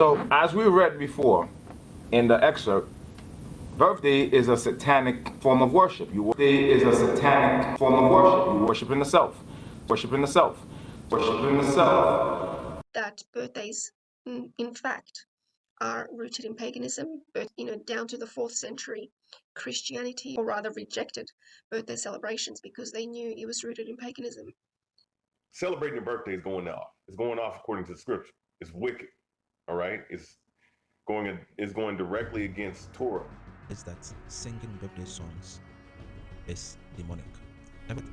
So, as we read before in the excerpt, birthday is a satanic form of worship. Birthday is a satanic form of worship. You worship in the self, worship in the self, worship in the self. That birthdays, in fact, are rooted in paganism, but down to the 4th century, Christianity, or rather rejected birthday celebrations because they knew it was rooted in paganism. Celebrating your birthday is going off. It's going off according to the scripture. It's wicked. All right? It's going directly against Torah. Is that singing birthday songs is demonic.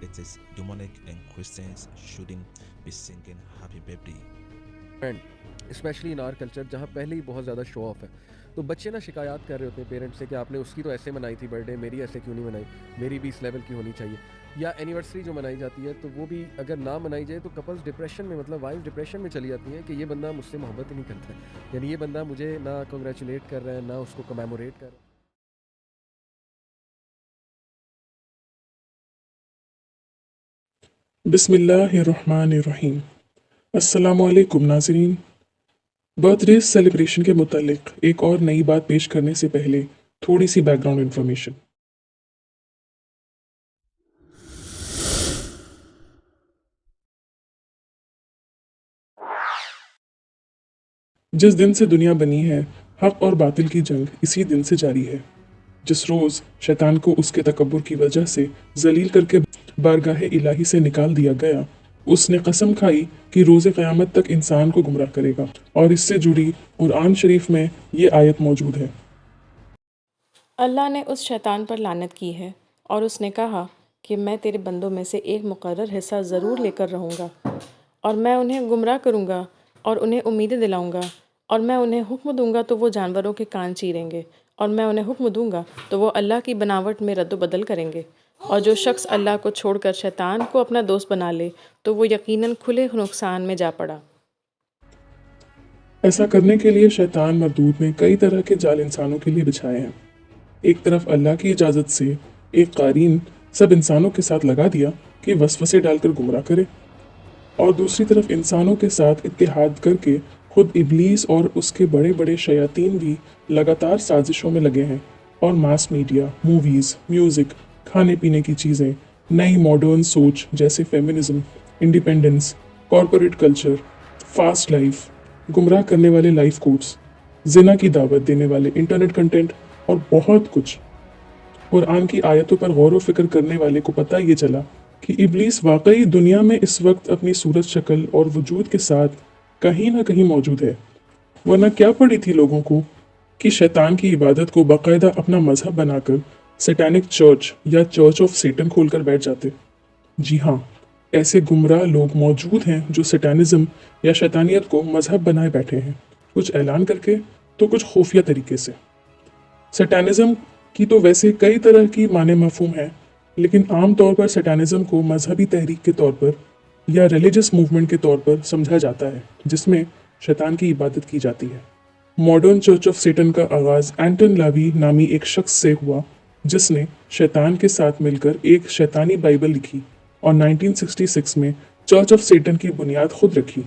It is demonic, and Christians shouldn't be singing happy birthday. And specially in our culture جہاں پہلے ہی بہت زیادہ شو of ہے، تو بچے نا شکایات کر رہے ہوتے ہیں پیرنٹس سے کہ آپ نے اس کی تو ایسے منائی تھی برتھ ڈے، میری ایسے کیوں نہیں منائی، میری بھی اس لیول کی ہونی چاہیے. یا اینیورسری جو منائی جاتی ہے تو وہ بھی اگر نہ منائی جائے تو کپلز ڈپریشن میں، مطلب وائف ڈپریشن میں چلی جاتی ہیں کہ یہ بندہ مجھ سے محبت ہی نہیں کرتا ہے، یعنی یہ بندہ مجھے نہ کنگریچولیٹ کر رہا ہے، نہ اس کو کمیموریٹ کر رہا ہے. بسم اللہ الرحمن الرحیم. السلام علیکم ناظرین. برتھ ڈے سیلیبریشن کے متعلق ایک اور نئی بات پیش کرنے سے پہلے تھوڑی سی بیک گراؤنڈ انفارمیشن. جس دن سے دنیا بنی ہے، حق اور باطل کی جنگ اسی دن سے جاری ہے. جس روز شیطان کو اس کے تکبر کی وجہ سے ذلیل کر کے بارگاہ الہی سے نکال دیا گیا، اس نے قسم کھائی کہ روز قیامت تک انسان کو گمراہ کرے گا، اور اس سے جڑی قرآن شریف میں یہ آیت موجود ہے. اللہ نے اس شیطان پر لعنت کی ہے اور اس نے کہا کہ میں تیرے بندوں میں سے ایک مقرر حصہ ضرور لے کر رہوں گا، اور میں انہیں گمراہ کروں گا اور انہیں امیدیں دلاؤں گا، اور میں انہیں حکم دوں گا تو وہ جانوروں کے کان چیریں گے، اور میں انہیں حکم دوں گا تو وہ اللہ کی بناوٹ میں رد و بدل کریں گے. اور جو شخص اللہ کو چھوڑ کر شیطان کو اپنا دوست بنا لے تو وہ یقیناً کھلے نقصان میں جا پڑا. ایسا کرنے کے لیے شیطان مردود نے کئی طرح کے جال انسانوں کے لیے بچھائے ہیں. ایک طرف اللہ کی اجازت سے ایک قارین سب انسانوں کے ساتھ لگا دیا کہ وسوسے ڈال کر گمراہ کرے، اور دوسری طرف انسانوں کے ساتھ اتحاد کر کے خود ابلیس اور اس کے بڑے بڑے شیاطین بھی لگاتار سازشوں میں لگے ہیں، اور ماس میڈیا، موویز، میوزک، کھانے پینے کی چیزیں، نئی ماڈرن سوچ جیسے feminism, independence, corporate culture, fast life, گمراہ کرنے والے لائف کوٹس، زنا کی دعوت دینے والے انٹرنیٹ کنٹینٹ اور بہت کچھ. قرآن کی آیتوں پر غور و فکر کرنے والے کو پتہ یہ چلا کہ ابلیس واقعی دنیا میں اس وقت اپنی صورت شکل اور وجود کے ساتھ کہیں نہ کہیں موجود ہے، ورنہ کیا پڑی تھی لوگوں کو کہ شیطان کی عبادت کو باقاعدہ اپنا مذہب بنا کر سیٹینک چرچ یا چرچ آف سیٹن کھول کر بیٹھ جاتے. جی ہاں، ایسے گمراہ لوگ موجود ہیں جو سیٹانزم یا شیطانیت کو مذہب بنائے بیٹھے ہیں، کچھ اعلان کر کے تو کچھ خفیہ طریقے سے. سیٹانزم کی تو ویسے کئی طرح کی معنی مفہوم ہیں، لیکن عام طور پر سیٹانزم کو مذہبی تحریک کے طور پر یا ریلیجس موومنٹ کے طور پر سمجھا جاتا ہے جس میں شیطان کی عبادت کی جاتی ہے. ماڈرن چرچ آف سیٹن کا آغاز اینٹن لاوی نامی ایک شخص سے ہوا جس نے شیطان کے ساتھ مل کر ایک شیطانی بائبل لکھی اور 1966 میں چرچ آف سیٹن کی بنیاد خود رکھی.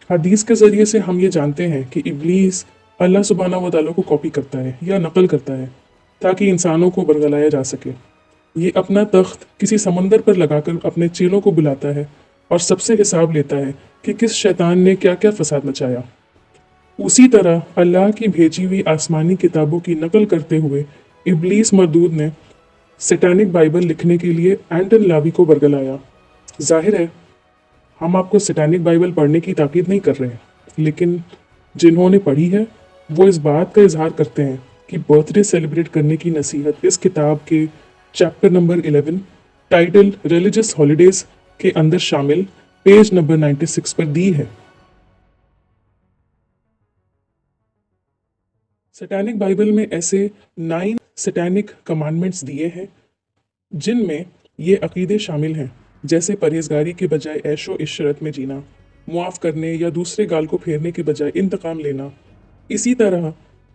حدیث کے ذریعے سے ہم یہ جانتے ہیں کہ ابلیس اللہ سبحانہ و تعالیٰ کو کاپی کرتا ہے یا نقل کرتا ہے تاکہ انسانوں کو برگلایا جا سکے. یہ اپنا تخت کسی سمندر پر لگا کر اپنے چیلوں کو بلاتا ہے اور سب سے حساب لیتا ہے کہ کس شیطان نے کیا کیا فساد مچایا. اسی طرح اللہ کی بھیجی ہوئی آسمانی کتابوں کی نقل کرتے ہوئے ابلیس مردود نے سیٹانک بائبل لکھنے کے لیے اینٹن لاوی کو برگلایا. ظاہر ہے ہم آپ کو سیٹانک بائبل پڑھنے کی تاکید نہیں کر رہے ہیں، لیکن جنہوں نے پڑھی ہے وہ اس بات کا اظہار کرتے ہیں کہ برتھ ڈے سیلیبریٹ کرنے کی نصیحت اس کتاب کے chapter number 11 title religious holidays کے اندر شامل پیج نمبر 96 پر دی ہے. سیٹانک بائبل میں ایسے 9 سیٹانک کمانڈمنٹس دیے ہیں جن میں یہ عقیدے شامل ہیں جیسے پرہیزگاری کے بجائے عیش و عشرت میں جینا، معاف کرنے یا دوسرے گال کو پھیرنے کے بجائے انتقام لینا. اسی طرح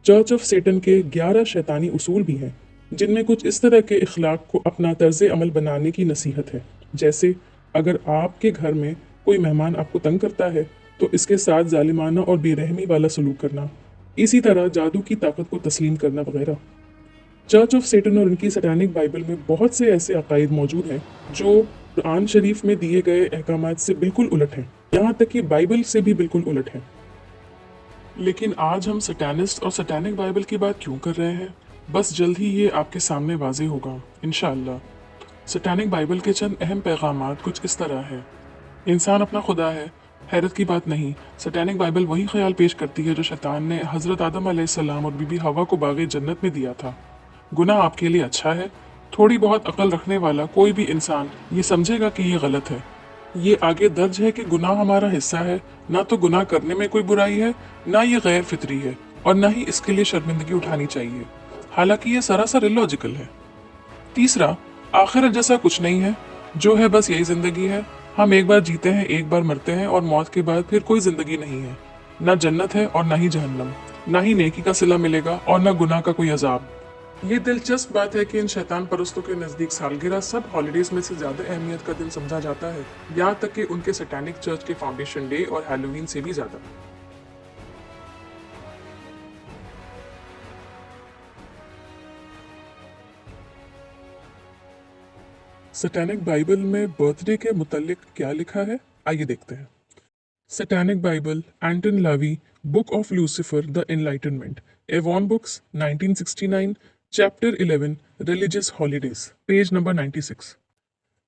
چرچ آف سیٹن کے 11 شیطانی اصول بھی ہیں جن میں کچھ اس طرح کے اخلاق کو اپنا طرز عمل بنانے کی نصیحت ہے، جیسے اگر آپ کے گھر میں کوئی مہمان آپ کو تنگ کرتا ہے تو اس کے ساتھ ظالمانہ اور بے رحمی والا سلوک کرنا، اسی طرح جادو کی طاقت کو تسلیم کرنا وغیرہ۔ چرچ آف سیٹن اور ان کی سٹینک بائبل میں بہت سے ایسے عقائد موجود ہیں جو قرآن شریف میں دیے گئے احکامات سے بالکل الٹ ہیں، یہاں تک کہ بائبل سے بھی بالکل الٹ ہیں۔ لیکن آج ہم سٹینسٹ اور سٹینک بائبل کی بات کیوں کر رہے ہیں؟ بس جلد ہی یہ آپ کے سامنے واضح ہوگا انشاءاللہ۔ سٹینک بائبل کے چند اہم پیغامات کچھ اس طرح ہے: انسان اپنا خدا ہے، حیرت کی بات نہیں، سٹینک بائبل وہی خیال پیش کرتی ہے جو شیطان نے حضرت آدم علیہ السلام اور بی بی حوا کو باغ جنت میں دیا تھا۔ گناہ آپ کے لیے اچھا ہے، تھوڑی بہت عقل رکھنے والا کوئی بھی انسان یہ سمجھے گا کہ یہ غلط ہے۔ یہ آگے درج ہے کہ گناہ ہمارا حصہ ہے، نہ تو گناہ کرنے میں کوئی برائی ہے، نہ یہ غیر فطری ہے، اور نہ ہی اس کے لیے شرمندگی اٹھانی چاہیے، حالانکہ یہ سراسر illogical ہے۔ تیسرا، آخرت جیسا کچھ نہیں ہے، جو ہے بس یہی زندگی ہے، ہم ایک بار جیتے ہیں، ایک بار مرتے ہیں، اور موت کے بعد پھر کوئی زندگی نہیں ہے، نہ جنت ہے اور نہ ہی جہنم، نہ ہی نیکی کا صلہ ملے گا اور نہ گناہ کا کوئی عذاب۔ یہ دلچسپ بات ہے کہ ان شیطان پرستوں کے نزدیک سالگرہ سب ہالیڈیز میں سے زیادہ اہمیت کا دن سمجھا جاتا ہے، یہاں تک کہ ان کے سٹینک چرچ کے فاؤنڈیشن ڈے اور ہیلووین سے بھی زیادہ۔ سٹینک بائبل میں برتھ ڈے کے متعلق کیا لکھا ہے؟ آئیے دیکھتے ہیں۔ Satanic Bible, Anton LaVey, book of Lucifer the enlightenment, Avon books, 1969، chapter 11، religious holidays, page number 96۔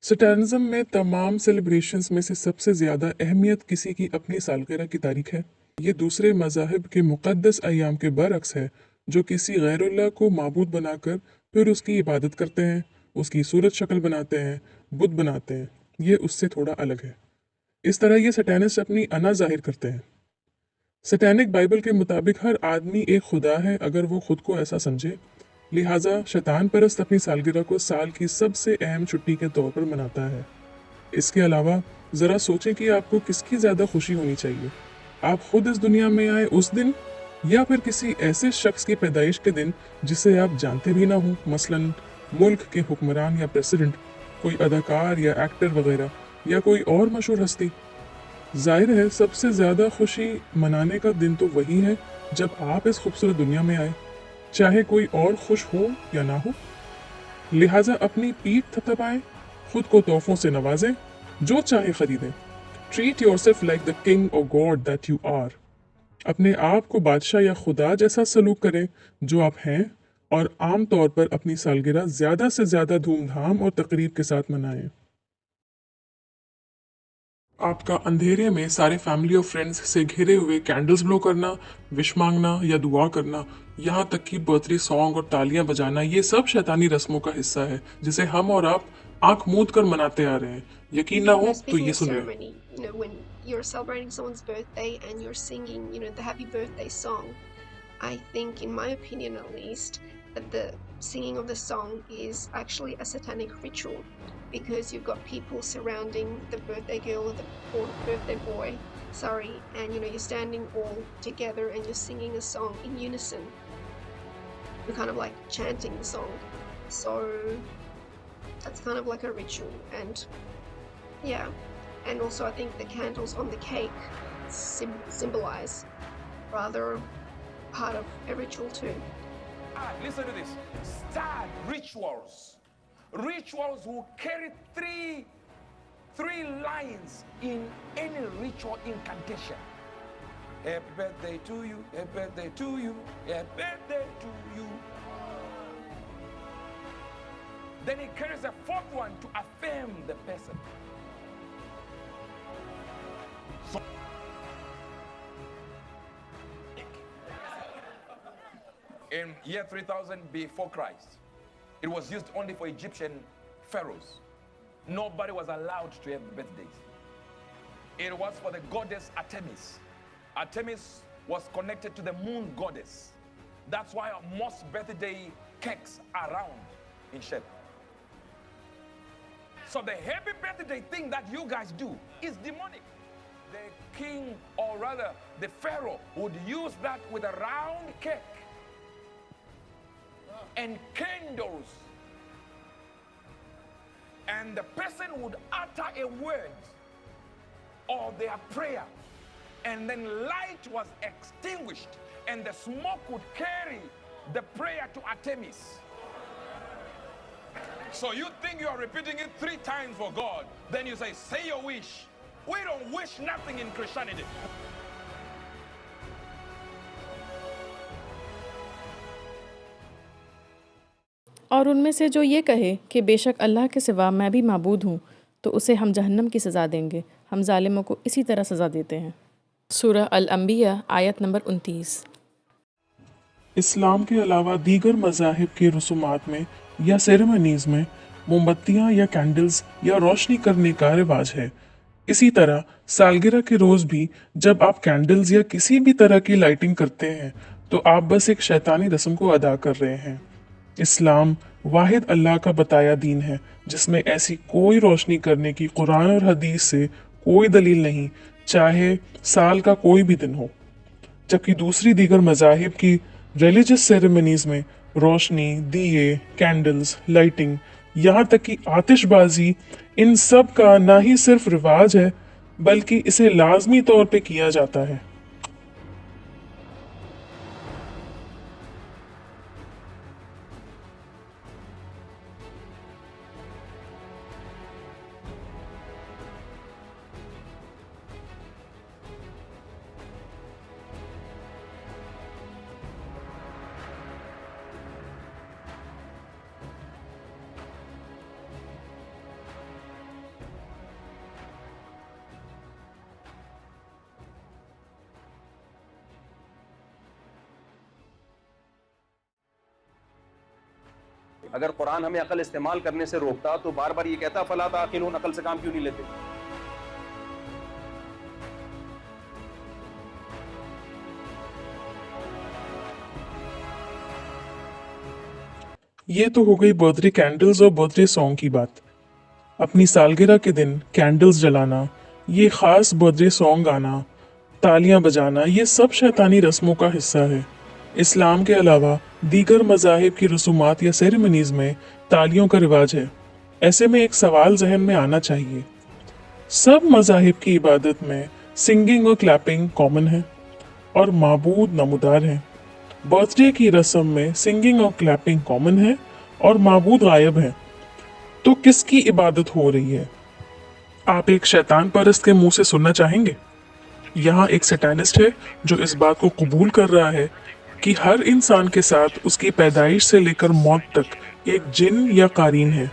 Satanism میں تمام سیلیبریشنز میں سے سب سے زیادہ اہمیت کسی کی اپنی سالگرہ کی تاریخ ہے۔ یہ دوسرے مذاہب کے مقدس ایام کے برعکس ہے، جو کسی غیر اللہ کو معبود بنا کر پھر اس کی عبادت کرتے ہیں، اس کی صورت شکل بناتے ہیں، بت بناتے ہیں۔ یہ اس سے تھوڑا الگ ہے۔ اس طرح یہ سٹینسٹ اپنی انا ظاہر کرتے ہیں۔ سٹینک بائبل کے مطابق ہر آدمی ایک خدا ہے اگر وہ خود کو ایسا سمجھے، لہٰذا شیطان پرست اپنی سالگرہ کو سال کی سب سے اہم چھٹی کے طور پر مناتا ہے۔ اس کے علاوہ ذرا سوچیں کہ آپ کو کس کی زیادہ خوشی ہونی چاہیے، آپ خود اس دنیا میں آئے اس دن، یا پھر کسی ایسے شخص کی پیدائش کے دن جسے آپ جانتے بھی نہ ہوں، مثلاً ملک کے حکمران یا پریزیڈنٹ، کوئی اداکار یا ایکٹر وغیرہ، یا کوئی اور مشہور ہستی۔ ظاہر ہے سب سے زیادہ خوشی منانے کا دن تو وہی ہے جب آپ اس خوبصورت دنیا میں آئے، چاہے کوئی اور خوش ہو یا نہ ہو۔ لہٰذا اپنی پیٹھ تھپتھپائیں، خود کو تحفوں سے نوازیں، جو چاہے خریدیں۔ Treat yourself like the king اور گاڈ دیٹ یو آر۔ اپنے آپ کو بادشاہ یا خدا جیسا سلوک کریں جو آپ ہیں، اور عام طور پر اپنی سالگرہ زیادہ سے زیادہ دھوم دھام اور تقریب کے ساتھ منائیں۔ آپ کا اندھیرے میں سارے فیملی اور فرینڈز سے گھرے ہوئے کینڈلز بلو کرنا، وش مانگنا یا دعا کرنا، یہاں تک کہ برتھ ڈے سانگ اور تالیاں بجانا، یہ سب شیطانی رسموں کا حصہ ہے جسے ہم اور آپ آنکھ موند کر مناتے آ رہے ہیں۔ یقین نہ ہو تو Speaking یہ of سن لیں۔ ceremony, when you're celebrating someone's birthday and you're singing, the happy birthday song, I think, in my opinion at least, that the singing of the song is actually a satanic ritual, because you've got people surrounding the birthday girl or birthday boy, and you're standing all together and you're singing a song in unison. You're kind of like chanting the song. So that's kind of like a ritual, and yeah. And also I think the candles on the cake symbolize rather part of a ritual too. Listen to this. Start rituals. Rituals will carry three lines in any ritual incantation. Happy birthday to you, happy birthday to you, happy birthday to you. Then it carries a fourth one to affirm the person. In year 3000 before Christ, it was used only for Egyptian pharaohs. Nobody was allowed to have birthdays. It was for the goddess Artemis. Artemis was connected to the moon goddess. That's why most birthday cakes are round in shape. So the happy birthday thing that you guys do is demonic. The king, or rather the pharaoh, would use that with a round cake and candles, and the person would utter a word or their prayer, and then light was extinguished, and the smoke would carry the prayer to Artemis. So you think you are repeating it 3 times for God, then you say your wish. We don't wish nothing in Christianity. اور ان میں سے جو یہ کہے کہ بے شک اللہ کے سوا میں بھی معبود ہوں تو اسے ہم جہنم کی سزا دیں گے، ہم ظالموں کو اسی طرح سزا دیتے ہیں۔ سورہ الانبیاء آیت نمبر 29۔ اسلام کے علاوہ دیگر مذاہب کے رسومات میں یا سیریمنیز میں موم بتیاں یا کینڈلز یا روشنی کرنے کا رواج ہے۔ اسی طرح سالگرہ کے روز بھی جب آپ کینڈلز یا کسی بھی طرح کی لائٹنگ کرتے ہیں تو آپ بس ایک شیطانی رسم کو ادا کر رہے ہیں۔ اسلام واحد اللہ کا بتایا دین ہے جس میں ایسی کوئی روشنی کرنے کی قرآن اور حدیث سے کوئی دلیل نہیں، چاہے سال کا کوئی بھی دن ہو۔ جبکہ دوسری دیگر مذاہب کی ریلیجس سیریمنیز میں روشنی، دیے، کینڈلز، لائٹنگ، یہاں تک کہ آتش بازی، ان سب کا نہ ہی صرف رواج ہے بلکہ اسے لازمی طور پہ کیا جاتا ہے۔ اگر قرآن ہمیں عقل استعمال کرنے سے روکتا تو بار بار یہ کہتا فلا تعقلون، عقل سے کام کیوں نہیں لیتے؟ یہ تو ہو گئی برتھ ڈے کینڈلز اور برتھ ڈے سانگ کی بات۔ اپنی سالگرہ کے دن کینڈلز جلانا، یہ خاص برتھ ڈے سانگ گانا، تالیاں بجانا، یہ سب شیطانی رسموں کا حصہ ہے۔ اسلام کے علاوہ دیگر مذاہب کی رسومات یا سیریمنیز میں تالیوں کا رواج ہے۔ ایسے میں ایک سوال ذہن میں آنا چاہیے، سب مذاہب کی عبادت میں سنگنگ اور کلیپنگ کامن ہے اور معبود نمودار ہیں۔ برتھ ڈے کی رسم میں سنگنگ اور کلیپنگ کامن ہے اور معبود غائب ہیں، تو کس کی عبادت ہو رہی ہے؟ آپ ایک شیطان پرست کے منہ سے سننا چاہیں گے؟ یہاں ایک سیٹانسٹ ہے جو اس بات کو قبول کر رہا ہے کہ ہر انسان کے ساتھ اس کی پیدائش سے لے کر موت تک ایک جن یا قارین ہے،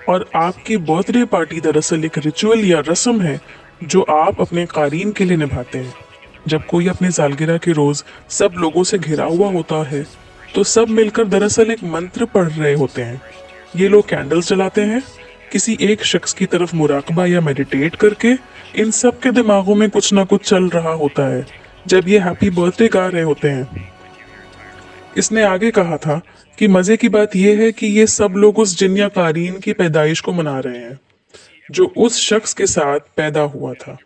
اور آپ کی برتھ ڈے پارٹی دراصل ایک ریچول یا رسم ہے جو آپ اپنے قارین کے لیے نبھاتے ہیں۔ جب کوئی اپنے سالگرہ کے روز سب لوگوں سے گھرا ہوا ہوتا ہے تو سب مل کر دراصل ایک منتر پڑھ رہے ہوتے ہیں۔ یہ لوگ کینڈلز جلاتے ہیں، کسی ایک شخص کی طرف مراقبہ یا میڈیٹیٹ کر کے ان سب کے دماغوں میں کچھ نہ کچھ چل رہا ہوتا ہے جب یہ ہیپی برتھ ڈے گا رہے ہوتے ہیں۔ اس نے آگے کہا تھا کہ مزے کی بات یہ ہے کہ یہ سب لوگ اس جن یا قارین کی پیدائش کو منا رہے ہیں جو اس شخص کے ساتھ پیدا ہوا تھا۔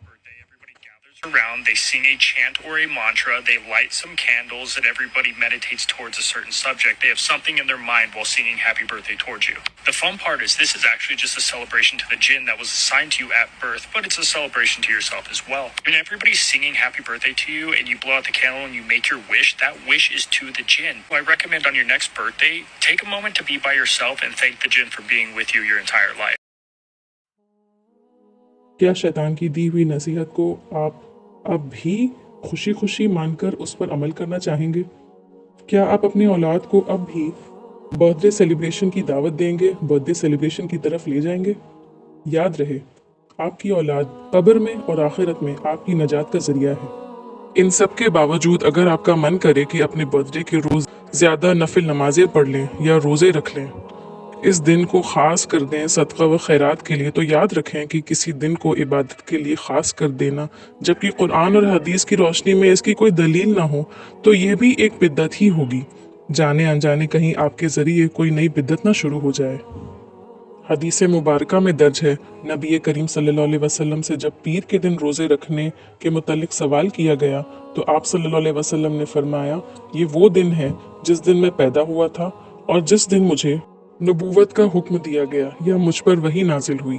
Around, they sing a chant or a mantra, they light some candles, and everybody meditates towards a certain subject. They have something in their mind while singing happy birthday towards you. The fun part is this is actually just a celebration to the jinn that was assigned to you at birth, but it's a celebration to yourself as well. When everybody's singing happy birthday to you and you blow out the candle and you make your wish, that wish is to the jinn. I recommend on your next birthday, take a moment to be by yourself and thank the jinn for being with you your entire life. کیا شیطان کی دی ہوئی نصیحت کو آپ اب بھی خوشی خوشی مان کر اس پر عمل کرنا چاہیں گے؟ کیا آپ اپنی اولاد کو اب بھی برتھ ڈے سیلیبریشن کی دعوت دیں گے، برتھ ڈے سیلیبریشن کی طرف لے جائیں گے؟ یاد رہے، آپ کی اولاد قبر میں اور آخرت میں آپ کی نجات کا ذریعہ ہے۔ ان سب کے باوجود اگر آپ کا من کرے کہ اپنے برتھ ڈے کے روز زیادہ نفل نمازیں پڑھ لیں یا روزے رکھ لیں، اس دن کو خاص کر دیں صدقہ و خیرات کے لیے، تو یاد رکھیں کہ کسی دن کو عبادت کے لیے خاص کر دینا جبکہ قرآن اور حدیث کی روشنی میں اس کی کوئی دلیل نہ ہو تو یہ بھی ایک بدعت ہی ہوگی، جانے انجانے کہیں آپ کے ذریعے کوئی نئی بدعت نہ شروع ہو جائے۔ حدیث مبارکہ میں درج ہے، نبی کریم صلی اللہ علیہ وسلم سے جب پیر کے دن روزے رکھنے کے متعلق سوال کیا گیا تو آپ صلی اللہ علیہ وسلم نے فرمایا، یہ وہ دن ہے جس دن میں پیدا ہوا تھا اور جس دن مجھے نبوت کا حکم دیا گیا یا مجھ پر وحی نازل ہوئی۔